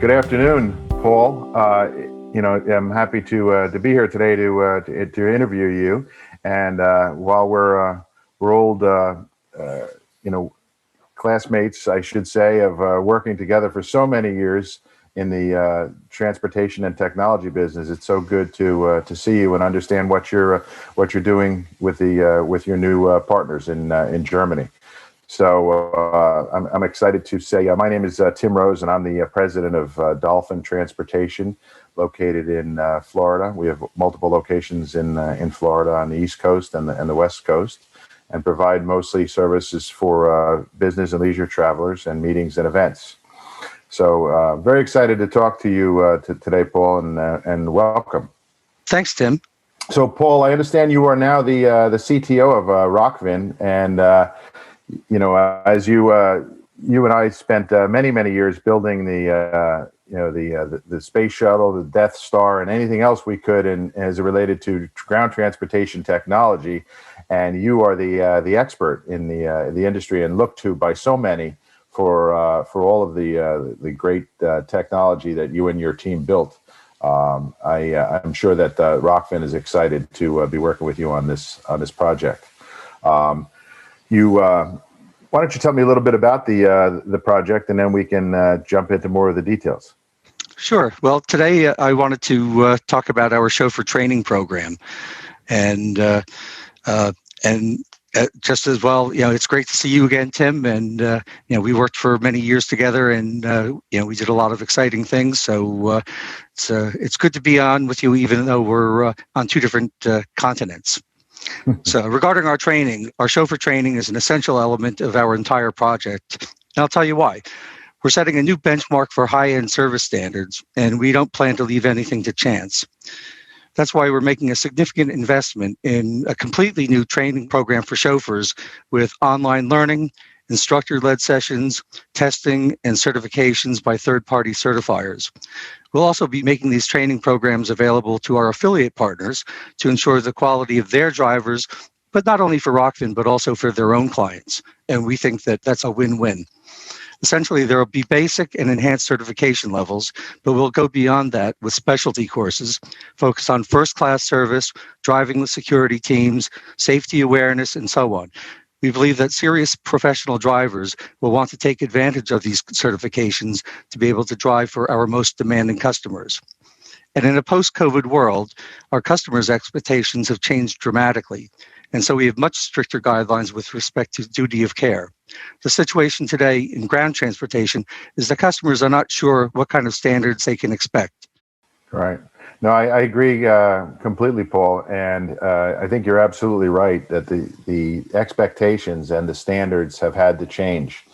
Good afternoon, Paul. I'm happy to be here today to interview you. And while we're old, classmates, I should say, of working together for so many years in the transportation and technology business, it's so good to see you and understand what you're doing with your new partners in Germany. So I'm excited to say my name is Tim Rose, and I'm the president of Dolphin Transportation, located in Florida. We have multiple locations in Florida on the East Coast and the West Coast, and provide mostly services for business and leisure travelers and meetings and events. So very excited to talk to you today, Paul, and welcome. Thanks, Tim. So, Paul, I understand you are now the CTO of Rockvin, and as you and I spent many years building the space shuttle, the Death Star, and anything else we could, as it related to ground transportation technology. And you are the expert in the industry, and looked to by so many for all of the great technology that you and your team built. I'm sure that Rockvin is excited to be working with you on this project. Why don't you tell me a little bit about the project, and then we can jump into more of the details. Sure. Well, today I wanted to talk about our Chauffeur training program, and just as well, it's great to see you again, Tim. And we worked for many years together, and we did a lot of exciting things. So it's good to be on with you, even though we're on two different continents. So regarding our training, our Chauffeur training is an essential element of our entire project. And I'll tell you why. We're setting a new benchmark for high-end service standards, and we don't plan to leave anything to chance. That's why we're making a significant investment in a completely new training program for chauffeurs, with online learning, instructor-led sessions, testing, and certifications by third-party certifiers. We'll also be making these training programs available to our affiliate partners to ensure the quality of their drivers, but not only for Rockvin, but also for their own clients. And we think that that's a win-win. Essentially, there will be basic and enhanced certification levels, but we'll go beyond that with specialty courses focused on first-class service, driving with security teams, safety awareness, and so on. We believe that serious professional drivers will want to take advantage of these certifications to be able to drive for our most demanding customers. And in a post-COVID world, our customers' expectations have changed dramatically. And so we have much stricter guidelines with respect to duty of care. The situation today in ground transportation is that customers are not sure what kind of standards they can expect. Right. No, I agree completely, Paul, and I think you're absolutely right that the expectations and the standards have had to change.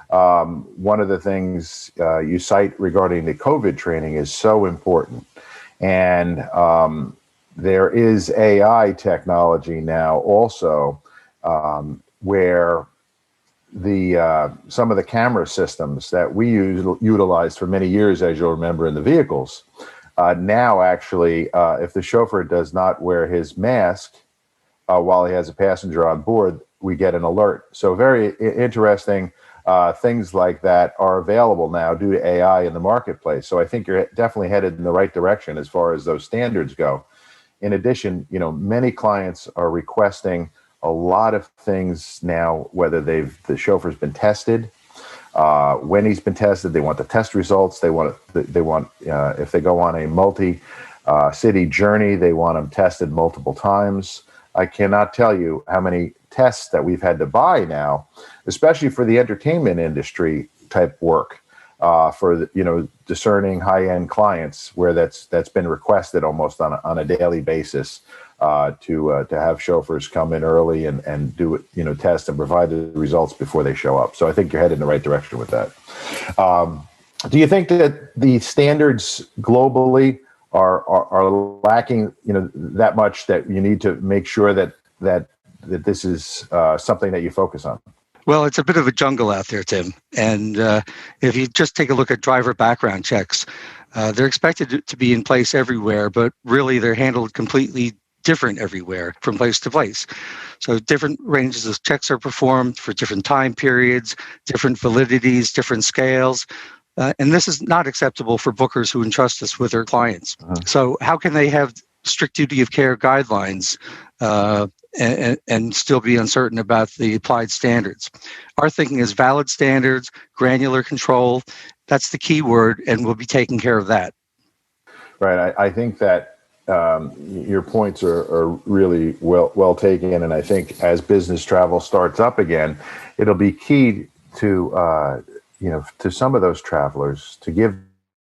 One of the things you cite regarding the COVID training is so important, and there is AI technology now also where some of the camera systems that we utilized for many years, as you'll remember, in the vehicles. Now, actually, if the chauffeur does not wear his mask while he has a passenger on board, we get an alert. So very interesting things like that are available now due to AI in the marketplace. So I think you're definitely headed in the right direction as far as those standards go. In addition, many clients are requesting a lot of things now, whether the chauffeur's been tested, when he's been tested, they want the test results. They want if they go on a multi-city journey, they want them tested multiple times. I cannot tell you how many tests that we've had to buy now, especially for the entertainment industry type work, for discerning high-end clients, where that's been requested almost on a daily basis. To have chauffeurs come in early and do it, test and provide the results before they show up. So I think you're headed in the right direction with that. Do you think that the standards globally are lacking, that much that you need to make sure that this is something that you focus on? Well, it's a bit of a jungle out there, Tim. And if you just take a look at driver background checks, they're expected to be in place everywhere, but really they're handled completely different everywhere from place to place. So different ranges of checks are performed for different time periods, different validities, different scales. And this is not acceptable for bookers who entrust us with their clients. So how can they have strict duty of care guidelines and still be uncertain about the applied standards? Our thinking is valid standards, granular control. That's the key word, and we'll be taking care of that. Right. I think that your points are really well taken, and I think as business travel starts up again, it'll be key to to some of those travelers to give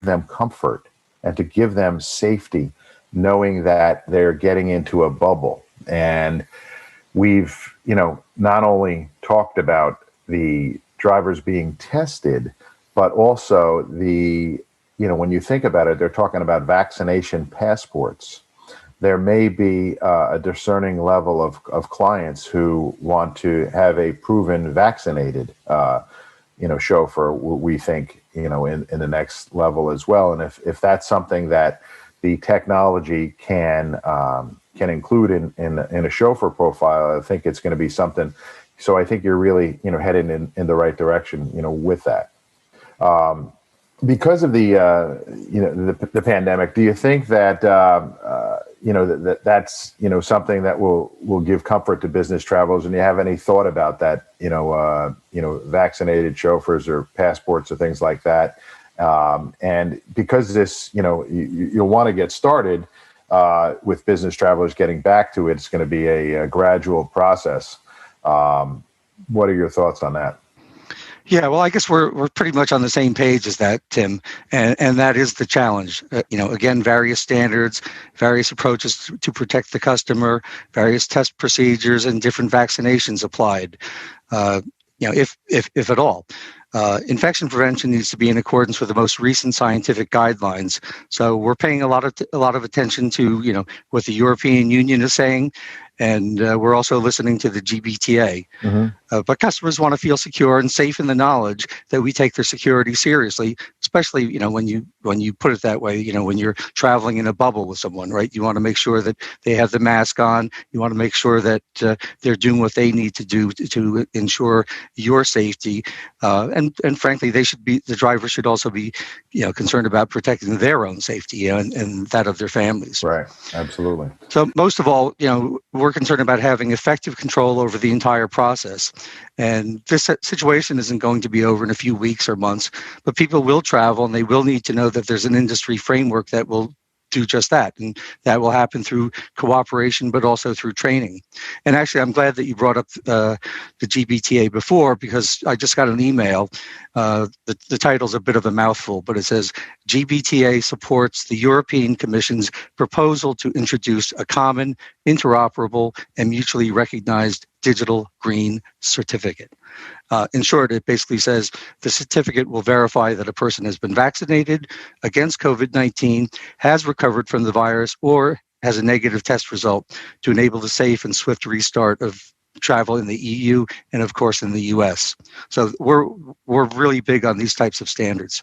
them comfort and to give them safety, knowing that they're getting into a bubble. And we've not only talked about the drivers being tested, but also when you think about it, they're talking about vaccination passports. There may be a discerning level of clients who want to have a proven vaccinated, chauffeur, we think, in the next level as well. And if that's something that the technology can include in a chauffeur profile, I think it's going to be something. So I think you're really, heading in the right direction, with that. Because of the pandemic, do you think that that's something that will give comfort to business travelers? And do you have any thought about that? Vaccinated chauffeurs or passports or things like that. And because this, you'll want to get started with business travelers getting back to it. It's going to be a gradual process. What are your thoughts on that? Yeah, well, I guess we're pretty much on the same page as that, Tim, and that is the challenge. Again, various standards, various approaches to protect the customer, various test procedures, and different vaccinations applied. If at all. Infection prevention needs to be in accordance with the most recent scientific guidelines. So we're paying a lot of attention to what the European Union is saying, and we're also listening to the GBTA. But customers want to feel secure and safe in the knowledge that we take their security seriously, especially when you put it that way. When you're traveling in a bubble with someone, right? You want to make sure that they have the mask on. You want to make sure that they're doing what they need to do to ensure your safety. And frankly, the driver should also be concerned about protecting their own safety and that of their families. Right. Absolutely. So most of all, we're concerned about having effective control over the entire process. And this situation isn't going to be over in a few weeks or months, but people will travel and they will need to know that there's an industry framework that will do just that. And that will happen through cooperation, but also through training. And actually, I'm glad that you brought up the GBTA before, because I just got an email. The title's a bit of a mouthful, but it says GBTA supports the European Commission's proposal to introduce a common, interoperable, and mutually recognized digital green certificate. In short, it basically says the certificate will verify that a person has been vaccinated against COVID-19, has recovered from the virus, or has a negative test result to enable the safe and swift restart of travel in the EU and, of course, in the US. So we're really big on these types of standards.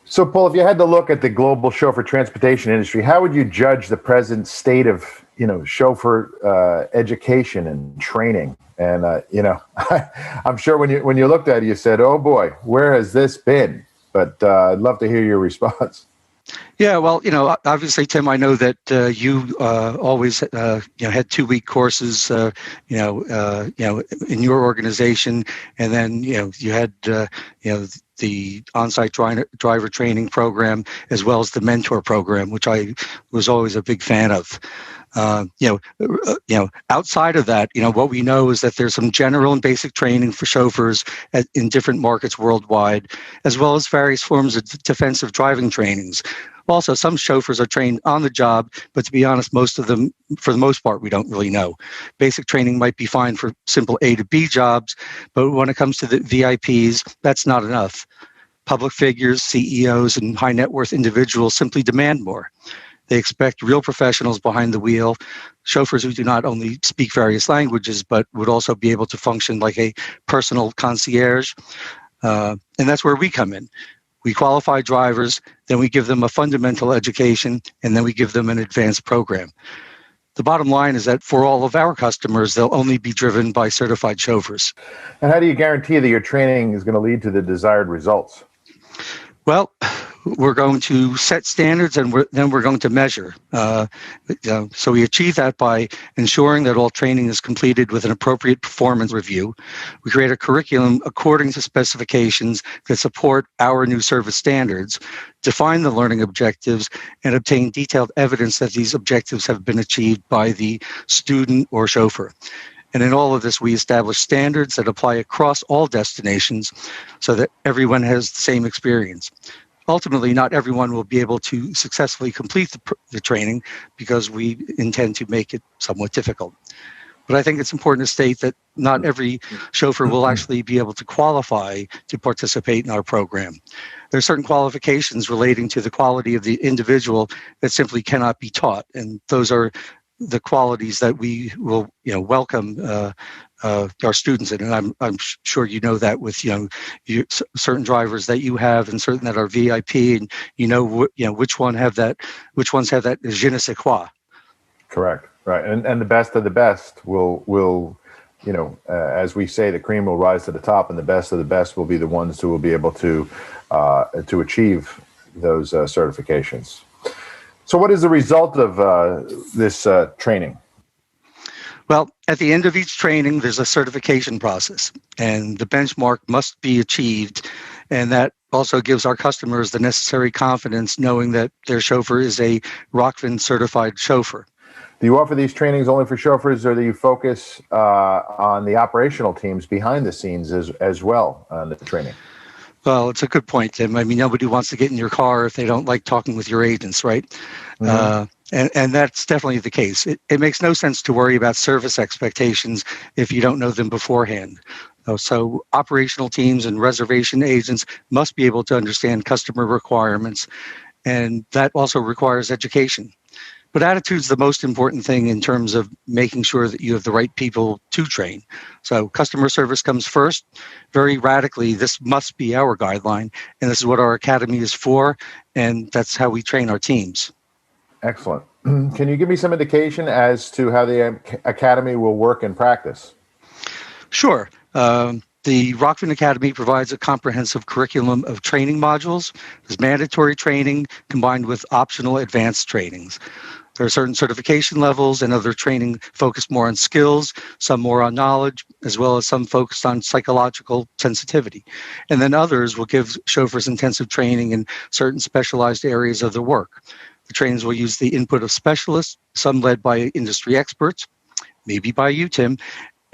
So, Paul, if you had to look at the global chauffeur transportation industry, how would you judge the present state of chauffeur education and training? And I'm sure when you looked at it, you said, "Oh boy, where has this been?" But I'd love to hear your response. Yeah, well, obviously, Tim, I know that you always had 2-week courses, in your organization, and then you had the on-site driver training program as well as the mentor program, which I was always a big fan of. Outside of that, what we know is that there's some general and basic training for chauffeurs in different markets worldwide, as well as various forms of defensive driving trainings. Also, some chauffeurs are trained on the job, but to be honest, most of them, for the most part, we don't really know. Basic training might be fine for simple A to B jobs, but when it comes to the VIPs, that's not enough. Public figures, CEOs, and high net worth individuals simply demand more. They expect real professionals behind the wheel, chauffeurs who do not only speak various languages, but would also be able to function like a personal concierge. And that's where we come in. We qualify drivers, then we give them a fundamental education, and then we give them an advanced program. The bottom line is that for all of our customers, they'll only be driven by certified chauffeurs. And how do you guarantee that your training is going to lead to the desired results? Well, we're going to set standards, and then we're going to measure. So we achieve that by ensuring that all training is completed with an appropriate performance review. We create a curriculum according to specifications that support our new service standards, define the learning objectives, and obtain detailed evidence that these objectives have been achieved by the student or chauffeur. And in all of this, we establish standards that apply across all destinations so that everyone has the same experience. Ultimately, not everyone will be able to successfully complete the training because we intend to make it somewhat difficult. But I think it's important to state that not every chauffeur will actually be able to qualify to participate in our program. There are certain qualifications relating to the quality of the individual that simply cannot be taught, and those are the qualities that we will, welcome our students in. And I'm sure you know that with certain drivers that you have, and certain that are VIP, and which ones have that je ne sais quoi. Correct. Right. And the best of the best will as we say, the cream will rise to the top, and the best of the best will be the ones who will be able to achieve those certifications. So what is the result of this training? Well, at the end of each training, there's a certification process, and the benchmark must be achieved. And that also gives our customers the necessary confidence knowing that their chauffeur is a Rockfin certified chauffeur. Do you offer these trainings only for chauffeurs, or do you focus on the operational teams behind the scenes as well on the training? Well, it's a good point, Tim. I mean, nobody wants to get in your car if they don't like talking with your agents, right? Mm-hmm. And that's definitely the case. It makes no sense to worry about service expectations if you don't know them beforehand. So operational teams and reservation agents must be able to understand customer requirements, and that also requires education. But attitude's the most important thing in terms of making sure that you have the right people to train. So customer service comes first. Very radically, this must be our guideline, and this is what our academy is for, and that's how we train our teams. Excellent. Can you give me some indication as to how the academy will work in practice? Sure. The Rockfin Academy provides a comprehensive curriculum of training modules. There's mandatory training combined with optional advanced trainings. There are certain certification levels and other training focused more on skills, some more on knowledge, as well as some focused on psychological sensitivity. And then others will give chauffeurs intensive training in certain specialized areas of the work. The trainings will use the input of specialists, some led by industry experts, maybe by you, Tim,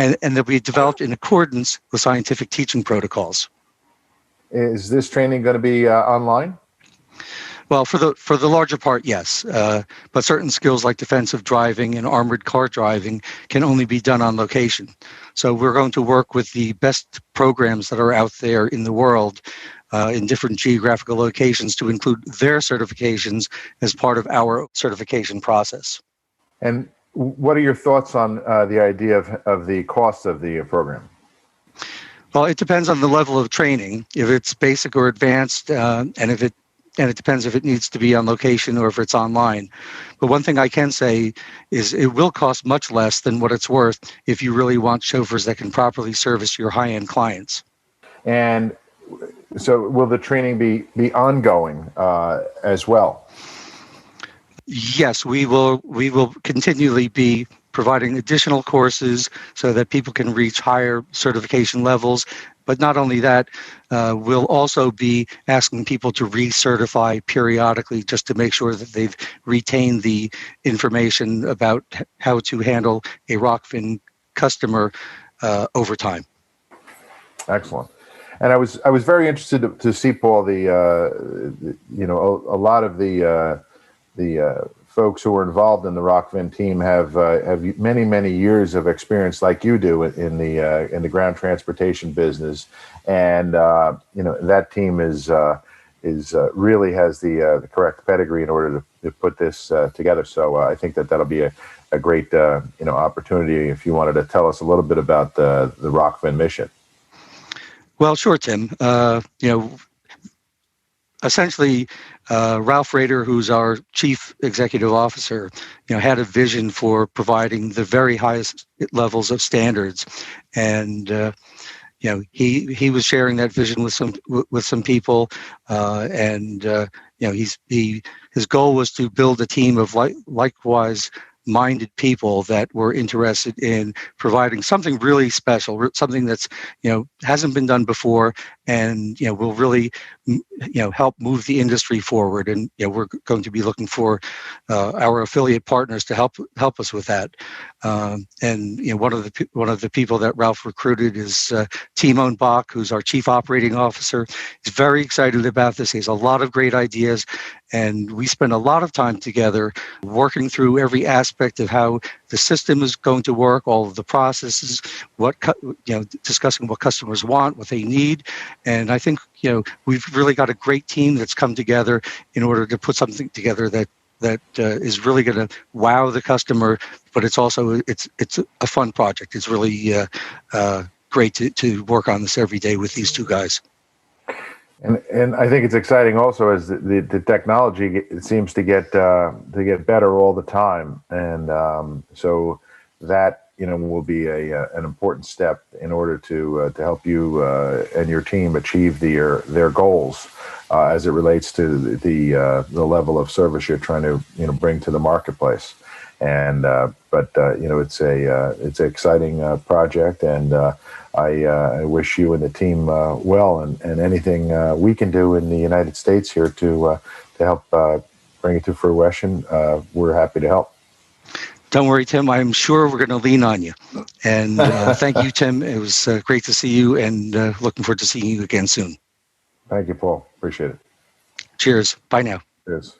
and they'll be developed in accordance with scientific teaching protocols. Is this training going to be online? Well, for the larger part, yes. But certain skills like defensive driving and armored car driving can only be done on location. So we're going to work with the best programs that are out there in the world in different geographical locations to include their certifications as part of our certification process. And what are your thoughts on the idea of the cost of the program? Well, it depends on the level of training, if it's basic or advanced, and it depends if it needs to be on location or if it's online. But one thing I can say is it will cost much less than what it's worth if you really want chauffeurs that can properly service your high-end clients. And so will the training be ongoing as well? Yes, we will continually be providing additional courses so that people can reach higher certification levels. But not only that, we'll also be asking people to recertify periodically just to make sure that they've retained the information about how to handle a Rockfin customer over time. Excellent. And I was very interested to see, Paul, a lot of the folks who are involved in the Rockfin team have many years of experience, like you do, in the ground transportation business, and that team is really has the correct pedigree in order to put this together. So I think that'll be a great opportunity if you wanted to tell us a little bit about the Rockfin mission. Well, sure, Tim. Essentially, Ralph Rader, who's our chief executive officer, had a vision for providing the very highest levels of standards, and he was sharing that vision with some people, and his goal was to build a team of likewise minded people that were interested in providing something really special, something that's hasn't been done before, and will really help move the industry forward. And we're going to be looking for our affiliate partners to help us with that. And one of the people that Ralph recruited is Timon Bach, who's our chief operating officer. He's very excited about this. He has a lot of great ideas, and we spend a lot of time together working through every aspect of how the system is going to work, all of the processes, discussing what customers want, what they need. And I think we've really got a great team that's come together in order to put something together that is really going to wow the customer, but it's also it's a fun project. It's really great to work on this every day with these two guys. And I think it's exciting also as the technology seems to get better all the time, and so that will be an important step in order to help you and your team achieve their goals as it relates to the level of service you're trying to bring to the marketplace. And but it's an exciting project, and I wish you and the team well, and anything we can do in the United States here to help bring it to fruition, we're happy to help. Don't worry, Tim. I'm sure we're going to lean on you. And thank you, Tim. It was great to see you, and looking forward to seeing you again soon. Thank you, Paul. Appreciate it. Cheers. Bye now. Cheers.